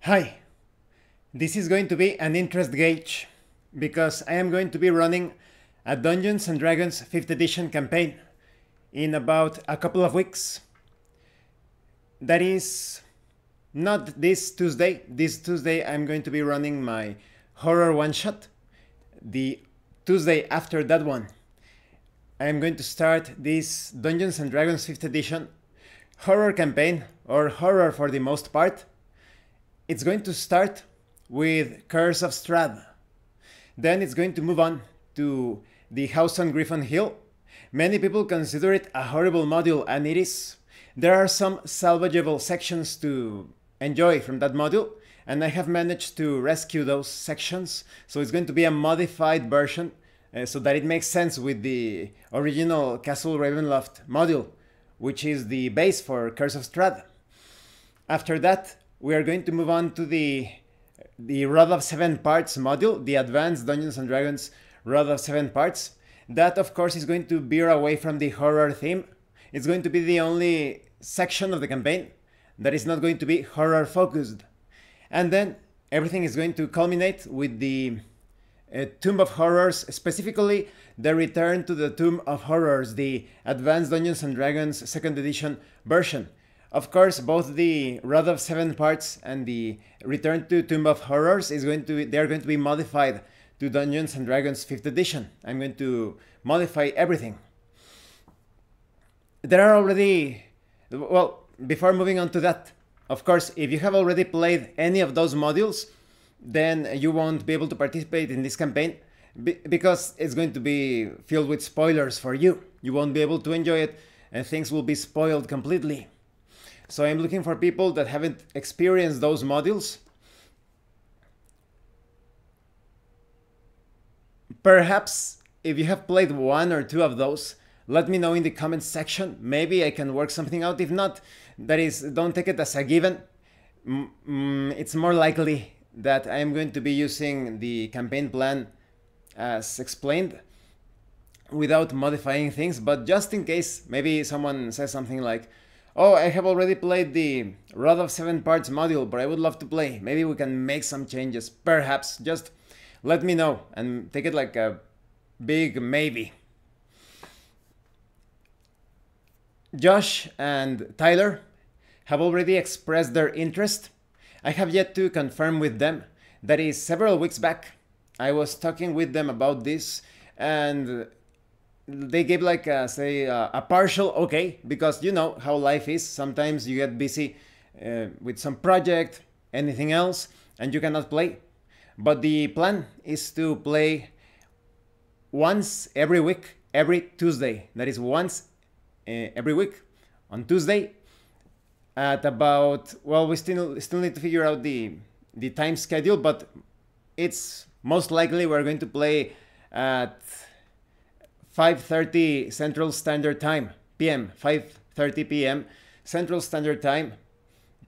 Hi, this is going to be an interest gauge because I am going to be running a Dungeons and Dragons 5th edition campaign in about a couple of weeks. That is not this Tuesday. This Tuesday I'm going to be running my horror one-shot. The Tuesday after that one, I am going to start this Dungeons and Dragons 5th edition horror campaign, or horror for the most part. It's going to start with Curse of Strahd. Then it's going to move on to the House on Griffin Hill. Many people consider it a horrible module, and it is. There are some salvageable sections to enjoy from that module, and I have managed to rescue those sections. So it's going to be a modified version so that it makes sense with the original Castle Ravenloft module, which is the base for Curse of Strahd. After that, we are going to move on to the Rod of 7 Parts module, the Advanced Dungeons and Dragons Rod of 7 Parts. That, of course, is going to veer away from the horror theme. It's going to be the only section of the campaign that is not going to be horror focused. And then everything is going to culminate with the Tomb of Horrors, specifically the Return to the Tomb of Horrors, the Advanced Dungeons and Dragons 2nd edition version. Of course, both the Rod of 7 Parts and the Return to Tomb of Horrors they are going to be modified to Dungeons and Dragons 5th edition. I'm going to modify everything. There are already, well, before moving on to that, of course, if you have already played any of those modules, then you won't be able to participate in this campaign because it's going to be filled with spoilers for you. You won't be able to enjoy it and things will be spoiled completely. So I'm looking for people that haven't experienced those modules. Perhaps if you have played one or two of those, let me know in the comments section. Maybe I can work something out. If not, that is, don't take it as a given. It's more likely that I am going to be using the campaign plan as explained without modifying things, but just in case, maybe someone says something like, oh, I have already played the Rod of 7 Parts module, but I would love to play. Maybe we can make some changes. Perhaps. Just let me know and take it like a big maybe. Josh and Tyler have already expressed their interest. I have yet to confirm with them. That is, several weeks back, I was talking with them about this, and they gave like a partial okay, because you know how life is. Sometimes you get busy with some project, anything else, and you cannot play. But the plan is to play once every week, every Tuesday. That is once every week on Tuesday at about, well, we still need to figure out the time schedule, but it's most likely we're going to play at 5:30 Central Standard Time, PM, 5:30 PM Central Standard Time.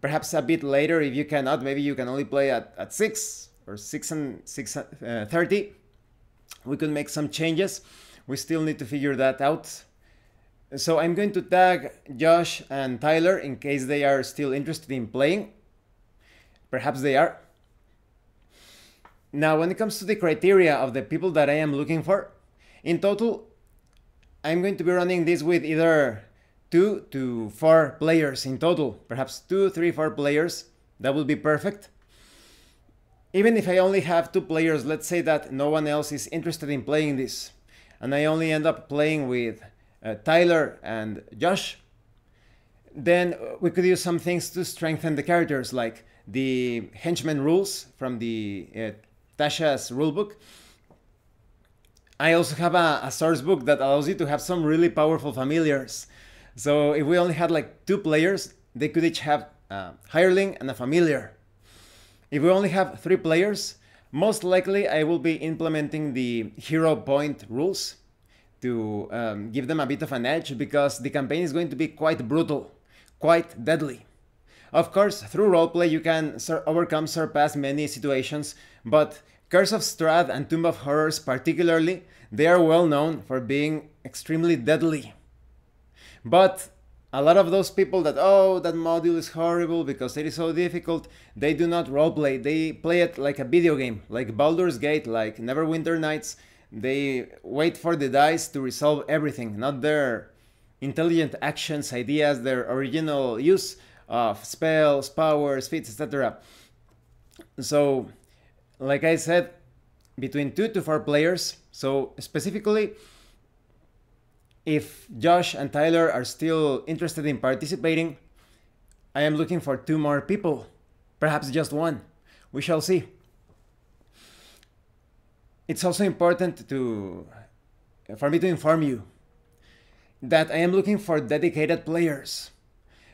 Perhaps a bit later if you cannot. Maybe you can only play at 6 or 6:30. We could make some changes. We still need to figure that out. So I'm going to tag Josh and Tyler in case they are still interested in playing. Perhaps they are. Now, when it comes to the criteria of the people that I am looking for, in total, I'm going to be running this with either 2 to 4 players in total. Perhaps 2, 3, 4 players. That would be perfect. Even if I only have 2 players, let's say that no one else is interested in playing this, and I only end up playing with Tyler and Josh, then we could use some things to strengthen the characters, like the henchman rules from the Tasha's rulebook. I also have a source book that allows you to have some really powerful familiars. So if we only had like 2 players, they could each have a hireling and a familiar. If we only have 3 players, most likely I will be implementing the hero point rules to give them a bit of an edge, because the campaign is going to be quite brutal, quite deadly. Of course, through roleplay you can surpass many situations, but Curse of Strahd and Tomb of Horrors particularly, they are well known for being extremely deadly. But A lot of those people that, oh, that module is horrible because it is so difficult, they do not roleplay. They play it like a video game, like Baldur's Gate, like Neverwinter Nights. They wait for the dice to resolve everything, not their intelligent actions, ideas, their original use of spells, powers, feats, etc. So, like I said, between 2 to 4 players. So specifically, if Josh and Tyler are still interested in participating, I am looking for 2 more people, perhaps just 1. We shall see. It's also important for me to inform you that I am looking for dedicated players.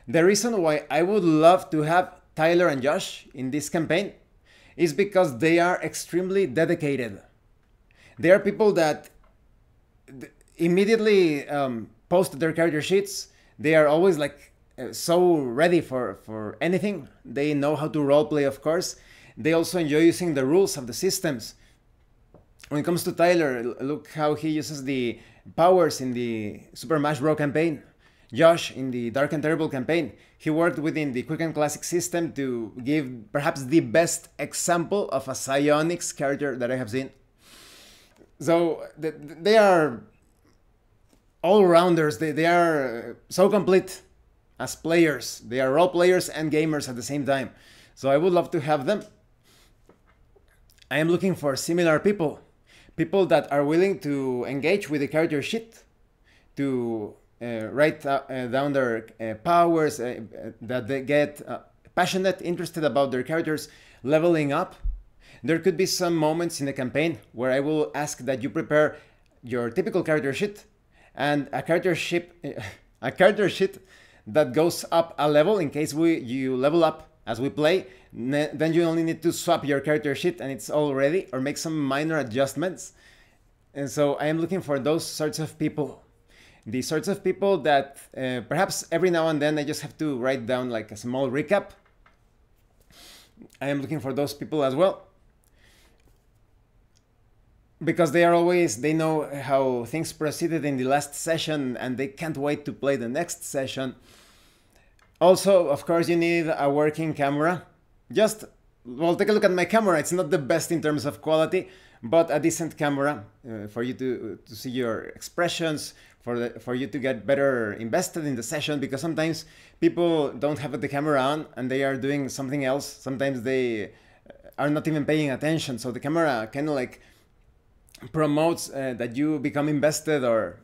The reason why I would love to have Tyler and Josh in this campaign is because they are extremely dedicated. They are people that immediately post their character sheets. They are always like so ready for anything. They know how to roleplay, of course. They also enjoy using the rules of the systems. When it comes to Tyler, look how he uses the powers in the Super Smash Bros. Campaign. Josh in the Dark and Terrible campaign. He worked within the Quick and Classic system to give perhaps the best example of a psionics character that I have seen. So they are all-rounders. They are so complete as players. They are role players and gamers at the same time. So I would love to have them. I am looking for similar people. People that are willing to engage with the character sheet, to write down their powers, that they get passionate, interested about their characters leveling up. There could be some moments in the campaign where I will ask that you prepare your typical character sheet and a character sheet that goes up a level in case you level up as we play. Then you only need to swap your character sheet and it's all ready, or make some minor adjustments. And so I am looking for those sorts of people. The sorts of people that perhaps every now and then I just have to write down like a small recap. I am looking for those people as well. Because they know how things proceeded in the last session and they can't wait to play the next session. Also, of course, you need a working camera. Well, take a look at my camera. It's not the best in terms of quality, but a decent camera for you to see your expressions, for you to get better invested in the session, because sometimes people don't have the camera on and they are doing something else. Sometimes they are not even paying attention. So the camera kind of like promotes that you become invested or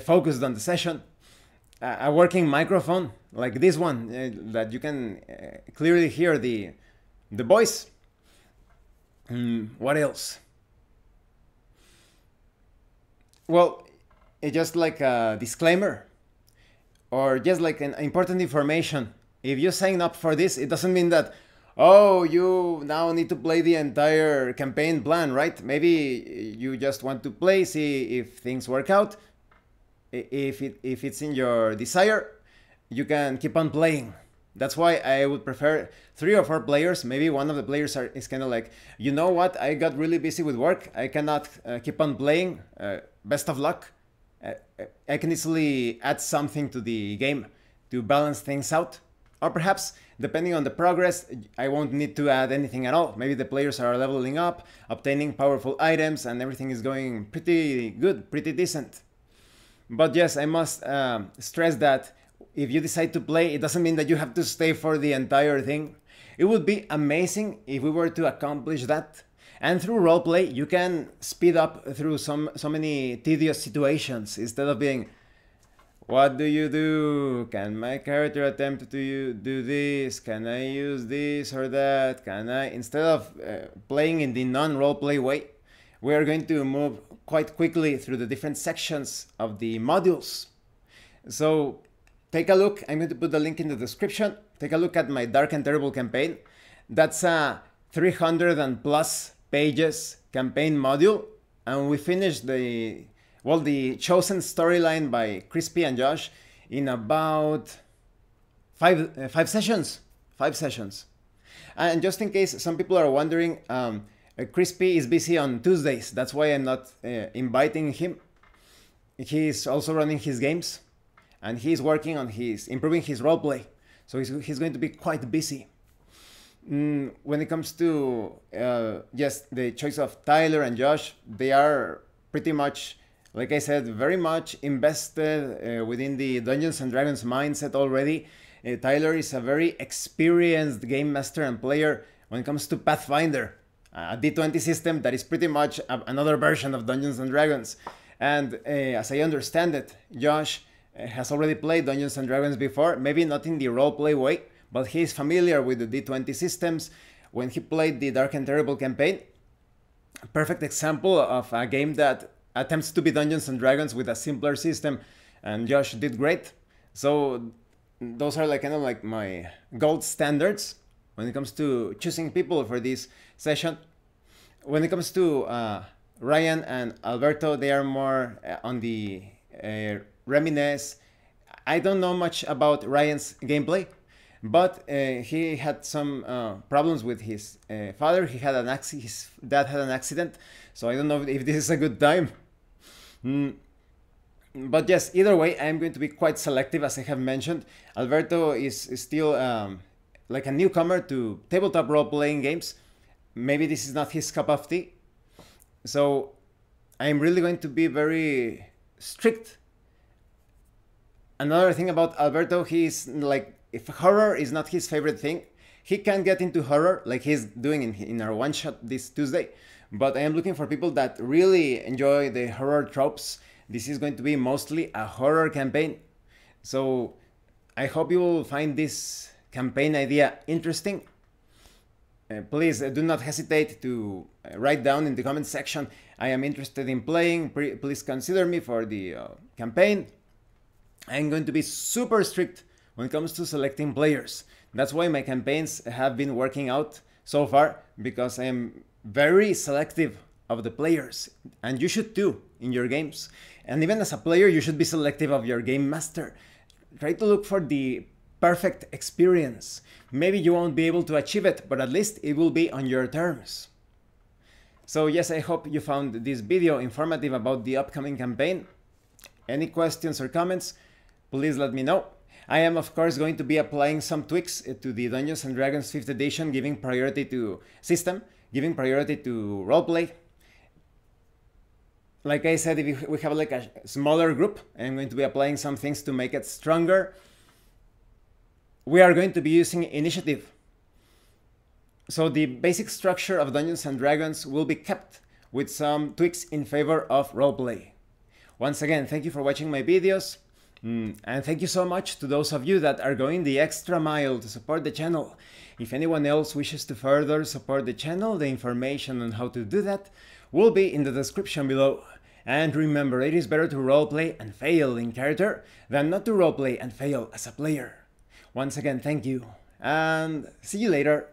focused on the session. A working microphone like this one that you can clearly hear the voice. What else? Well, just like a disclaimer or just like an important information. If you sign up for this, it doesn't mean that, oh, you now need to play the entire campaign plan, right? Maybe you just want to play, see if things work out. If it's in your desire, you can keep on playing. That's why I would prefer 3 or 4 players. Maybe one of the players is kind of like, you know what, I got really busy with work. I cannot keep on playing. Best of luck. I can easily add something to the game to balance things out. Or perhaps, depending on the progress, I won't need to add anything at all. Maybe the players are leveling up, obtaining powerful items, and everything is going pretty good, pretty decent. But yes, I must stress that if you decide to play, it doesn't mean that you have to stay for the entire thing. It would be amazing if we were to accomplish that. And through roleplay, you can speed up through so many tedious situations instead of being, what do you do? Can my character attempt to do this? Can I use this or that? Can I? Instead of playing in the non-roleplay way, we are going to move quite quickly through the different sections of the modules. So take a look. I'm going to put the link in the description. Take a look at my Dark and Terrible campaign. That's a 300 and plus pages campaign module. And we finished the chosen storyline by Crispy and Josh in about five sessions. 5 sessions. And just in case some people are wondering, Crispy is busy on Tuesdays. That's why I'm not inviting him. He's also running his games. and he's working on improving his roleplay. So he's going to be quite busy. When it comes to yes, the choice of Tyler and Josh, they are pretty much, like I said, very much invested within the Dungeons and Dragons mindset already. Tyler is a very experienced game master and player when it comes to Pathfinder, a D20 system that is pretty much another version of Dungeons and Dragons. And as I understand it, Josh has already played Dungeons and Dragons before, maybe not in the roleplay way, but he is familiar with the D20 systems. When he played the Dark and Terrible campaign, a perfect example of a game that attempts to be Dungeons and Dragons with a simpler system, and Josh did great. So those are kind of like my gold standards when it comes to choosing people for this session. When it comes to Ryan and Alberto, they are more on the Reminisce. I don't know much about Ryan's gameplay, but he had some problems with his father. His dad had an accident, so I don't know if this is a good time. But yes, either way, I'm going to be quite selective, as I have mentioned. Alberto is still like a newcomer to tabletop role-playing games. Maybe this is not his cup of tea. So I'm really going to be very strict. Another thing about Alberto, he's like, if horror is not his favorite thing, he can get into horror like he's doing in our one-shot this Tuesday. But I am looking for people that really enjoy the horror tropes. This is going to be mostly a horror campaign. So I hope you will find this campaign idea interesting. Please do not hesitate to write down in the comment section, I am interested in playing, please consider me for the campaign. I'm going to be super strict when it comes to selecting players. That's why my campaigns have been working out so far, because I am very selective of the players, and you should too in your games. And even as a player, you should be selective of your game master. Try to look for the perfect experience. Maybe you won't be able to achieve it, but at least it will be on your terms. So yes, I hope you found this video informative about the upcoming campaign. Any questions or comments, please let me know. I am of course going to be applying some tweaks to the Dungeons & Dragons 5th edition, giving priority to system, giving priority to roleplay. Like I said, if we have like a smaller group, I'm going to be applying some things to make it stronger. We are going to be using initiative. So the basic structure of Dungeons & Dragons will be kept with some tweaks in favor of roleplay. Once again, thank you for watching my videos. And thank you so much to those of you that are going the extra mile to support the channel. If anyone else wishes to further support the channel, the information on how to do that will be in the description below. And remember, it is better to roleplay and fail in character than not to roleplay and fail as a player. Once again, thank you, and see you later.